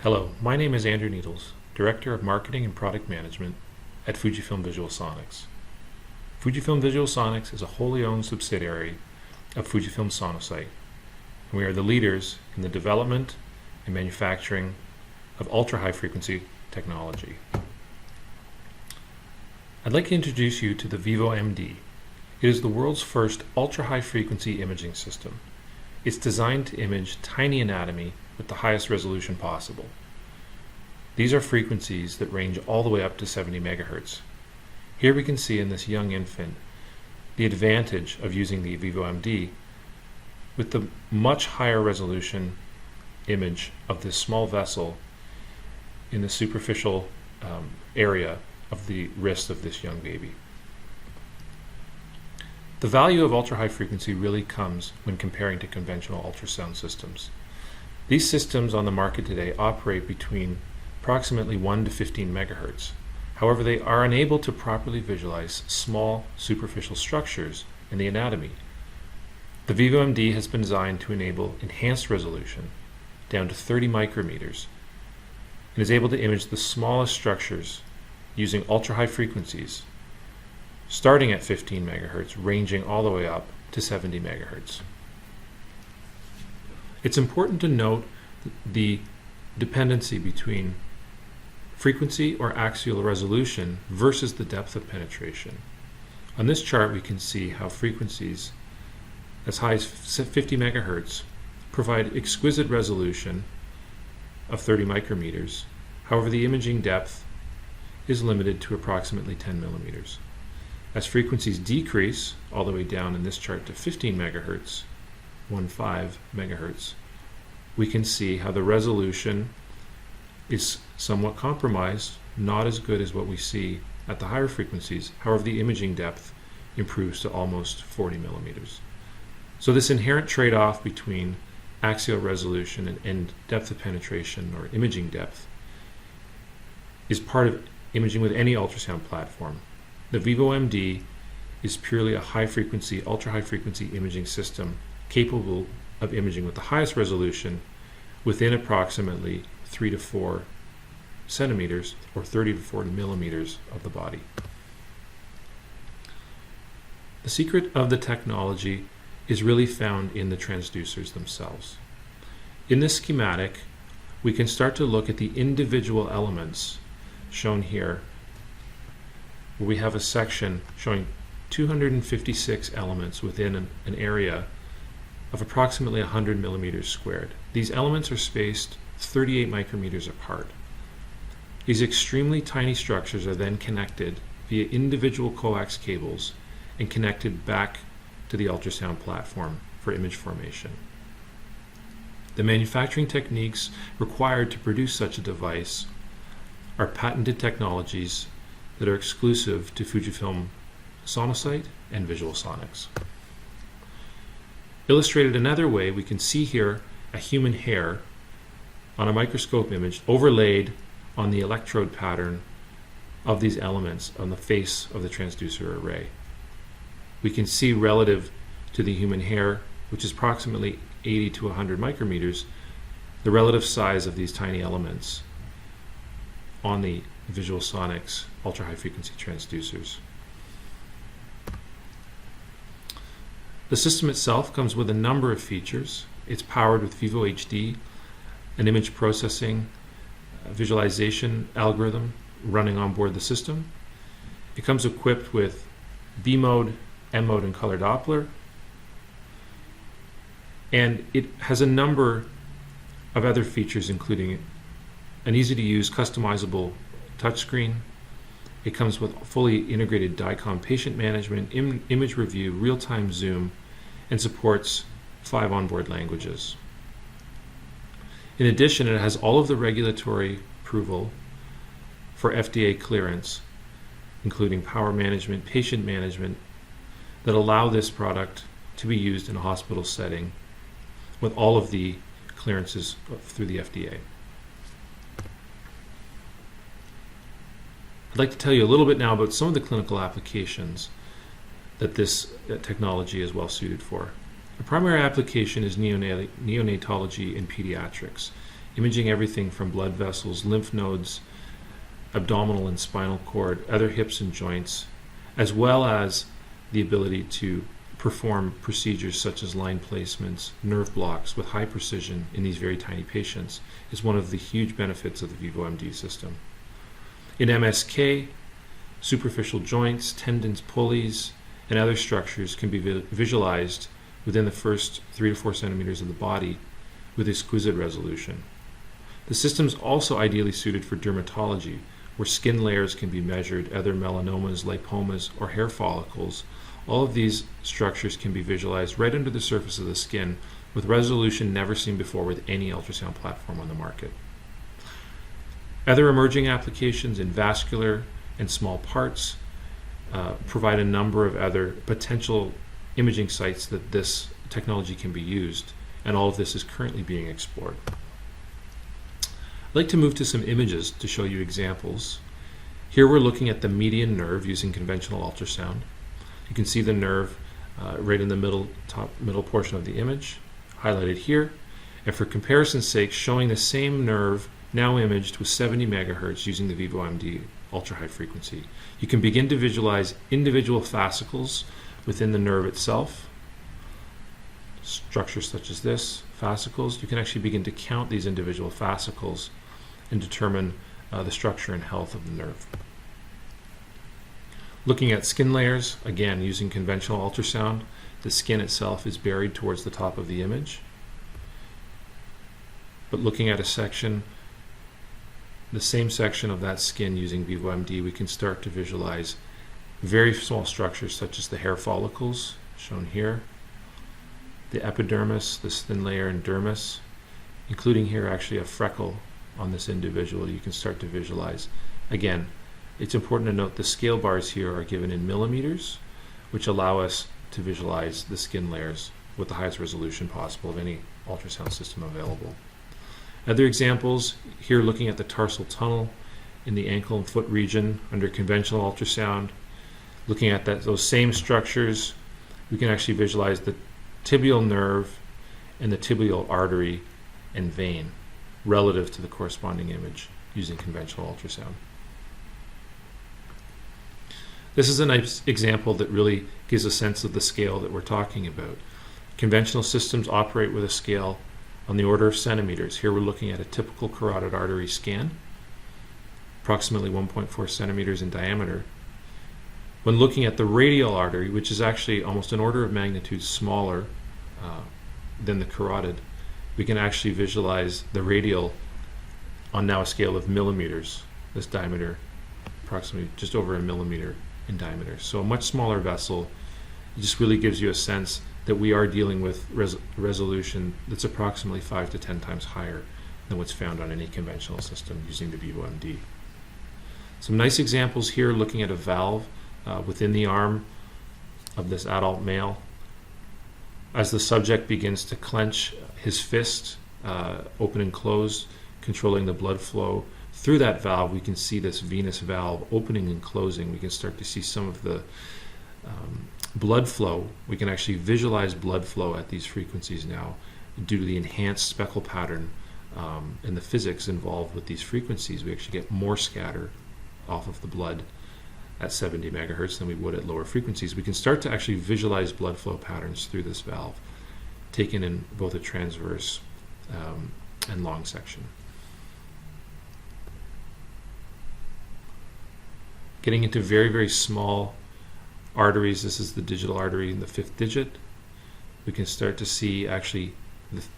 Hello, my name is Andrew Needles, Director of Marketing and Product Management at FUJIFILM Visual Sonics. FUJIFILM Visual Sonics is a wholly owned subsidiary of FUJIFILM Sonosite, and we are the leaders in the development and manufacturing of ultra-high frequency technology. I'd like to introduce you to the VevoMD. It is the world's first ultra-high frequency imaging system. It's designed to image tiny anatomy with the highest resolution possible. These are frequencies that range all the way up to 70 megahertz. Here we can see in this young infant the advantage of using the VevoMD with the much higher resolution image of this small vessel in the superficial area of the wrist of this young baby. The value of ultra-high frequency really comes when comparing to conventional ultrasound systems. These systems on the market today operate between approximately 1 to 15 megahertz. However, they are unable to properly visualize small superficial structures in the anatomy. The VevoMD has been designed to enable enhanced resolution down to 30 micrometers and is able to image the smallest structures using ultra-high frequencies, starting at 15 megahertz, ranging all the way up to 70 megahertz. It's important to note the dependency between frequency or axial resolution versus the depth of penetration. On this chart we can see how frequencies as high as 50 megahertz provide exquisite resolution of 30 micrometers. However, the imaging depth is limited to approximately 10 millimeters. As frequencies decrease all the way down in this chart to 15 megahertz, 15 megahertz, we can see how the resolution is somewhat compromised, not as good as what we see at the higher frequencies. However, the imaging depth improves to almost 40 millimeters. So this inherent trade-off between axial resolution and depth of penetration, or imaging depth, is part of imaging with any ultrasound platform. The VevoMD is purely a high-frequency, ultra-high-frequency imaging system capable of imaging with the highest resolution within approximately 3 to 4 centimeters or 30 to 40 millimeters of the body. The secret of the technology is really found in the transducers themselves. In this schematic, we can start to look at the individual elements shown here, where we have a section showing 256 elements within an area of approximately 100 millimeters squared. These elements are spaced 38 micrometers apart. These extremely tiny structures are then connected via individual coax cables and connected back to the ultrasound platform for image formation. The manufacturing techniques required to produce such a device are patented technologies that are exclusive to FUJIFILM Sonosite and Visual Sonics. Illustrated another way, we can see here a human hair on a microscope image overlaid on the electrode pattern of these elements on the face of the transducer array. We can see relative to the human hair, which is approximately 80 to 100 micrometers, the relative size of these tiny elements on the Visual Sonics ultra-high frequency transducers. The system itself comes with a number of features. It's powered with Vevo HD, an image processing visualization algorithm running on board the system. It comes equipped with B mode, M mode, and color Doppler. And it has a number of other features, including an easy-to-use customizable touchscreen. It comes with fully integrated DICOM patient management, image review, real-time zoom, and supports 5 onboard languages. In addition, it has all of the regulatory approval for FDA clearance, including power management, patient management, that allow this product to be used in a hospital setting with all of the clearances through the FDA. I'd like to tell you a little bit now about some of the clinical applications that this technology is well suited for. The primary application is neonatology and pediatrics. imaging everything from blood vessels, lymph nodes, abdominal and spinal cord, other hips and joints, as well as the ability to perform procedures such as line placements, nerve blocks with high precision in these very tiny patients is one of the huge benefits of the VevoMD system. In MSK, superficial joints, tendons, pulleys, and other structures can be visualized within the first 3 to 4 centimeters of the body with exquisite resolution. The system is also ideally suited for dermatology, where skin layers can be measured, other melanomas, lipomas, or hair follicles. All of these structures can be visualized right under the surface of the skin with resolution never seen before with any ultrasound platform on the market. Other emerging applications in vascular and small parts provide a number of other potential imaging sites that this technology can be used, and all of this is currently being explored. I'd like to move to some images to show you examples. Here we're looking at the median nerve using conventional ultrasound. You can see the nerve right in the top middle portion of the image, highlighted here, and for comparison's sake, showing the same nerve now imaged with 70 megahertz using the VevoMD ultra high frequency. You can begin to visualize individual fascicles within the nerve itself. Structures such as this, fascicles, you can actually begin to count these individual fascicles and determine the structure and health of the nerve. Looking at skin layers, again using conventional ultrasound, the skin itself is buried towards the top of the image. But looking at a section, the same section of that skin using VevoMD, we can start to visualize very small structures such as the hair follicles, shown here, the epidermis, this thin layer, and dermis, including here actually a freckle on this individual you can start to visualize. Again, it's important to note the scale bars here are given in millimeters, which allow us to visualize the skin layers with the highest resolution possible of any ultrasound system available. Other examples, here looking at the tarsal tunnel in the ankle and foot region under conventional ultrasound. Looking at those same structures, we can actually visualize the tibial nerve and the tibial artery and vein relative to the corresponding image using conventional ultrasound. This is a nice example that really gives a sense of the scale that we're talking about. Conventional systems operate with a scale on the order of centimeters. Here we're looking at a typical carotid artery scan, approximately 1.4 centimeters in diameter. When looking at the radial artery, which is actually almost an order of magnitude smaller than the carotid, we can actually visualize the radial on now a scale of millimeters, this diameter approximately just over a millimeter in diameter. So a much smaller vessel. It just really gives you a sense that we are dealing with resolution that's approximately 5 to 10 times higher than what's found on any conventional system using the VevoMD. Some nice examples here looking at a valve within the arm of this adult male. As the subject begins to clench his fist, open and close, controlling the blood flow through that valve, we can see this venous valve opening and closing. We can start to see some of the blood flow. We can actually visualize blood flow at these frequencies now due to the enhanced speckle pattern and the physics involved with these frequencies. We actually get more scatter off of the blood at 70 megahertz than we would at lower frequencies. We can start to actually visualize blood flow patterns through this valve, taken in both a transverse and long section. Getting into very, very small arteries, this is the digital artery in the 5th digit. We can start to see actually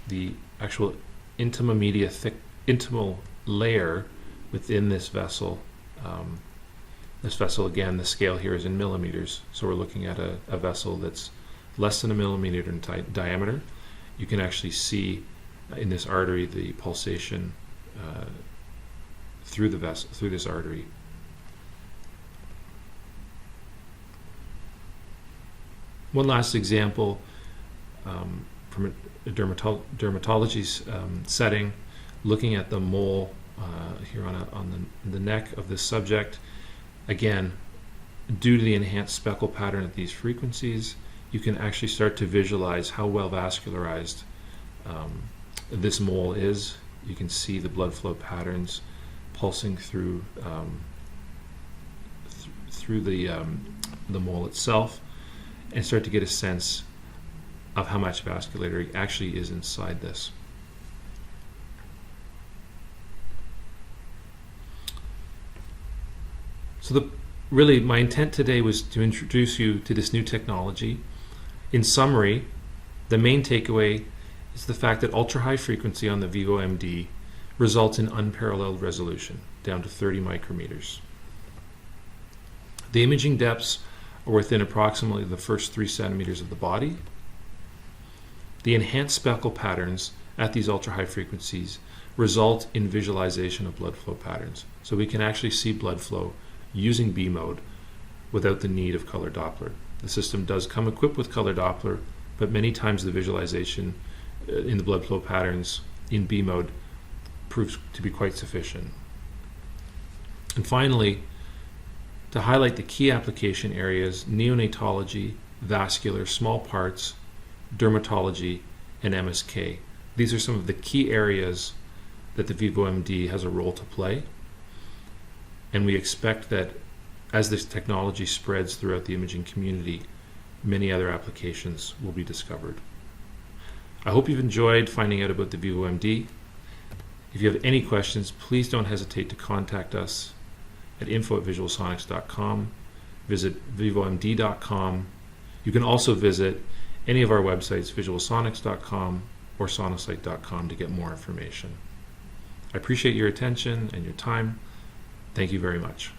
the actual intima media thick intimal layer within this vessel. This vessel, again, the scale here is in millimeters, so we're looking at a vessel that's less than a millimeter in diameter. You can actually see in this artery the pulsation through the vessel, through this artery. One last example from a dermatology setting, looking at the mole here on the neck of this subject. Again, due to the enhanced speckle pattern at these frequencies, you can actually start to visualize how well vascularized this mole is you can see the blood flow patterns pulsing through through the mole itself, and start to get a sense of how much vasculature actually is inside this. So really my intent today was to introduce you to this new technology. In summary, the main takeaway is the fact that ultra-high frequency on the VevoMD results in unparalleled resolution, down to 30 micrometers. The imaging depths are within approximately the first 3 centimeters of the body. The enhanced speckle patterns at these ultra-high frequencies result in visualization of blood flow patterns. So we can actually see blood flow using B mode without the need of color Doppler. The system does come equipped with color Doppler, but many times the visualization in the blood flow patterns in B mode proves to be quite sufficient. And finally, to highlight the key application areas: neonatology, vascular, small parts, dermatology, and MSK. These are some of the key areas that the VevoMD has a role to play. And we expect that as this technology spreads throughout the imaging community, many other applications will be discovered. I hope you've enjoyed finding out about the VevoMD. If you have any questions, please don't hesitate to contact us at info@visualsonics.com. Visit VevoMD.com. You can also visit any of our websites, visualsonics.com or sonosite.com, to get more information. I appreciate your attention and your time. Thank you very much.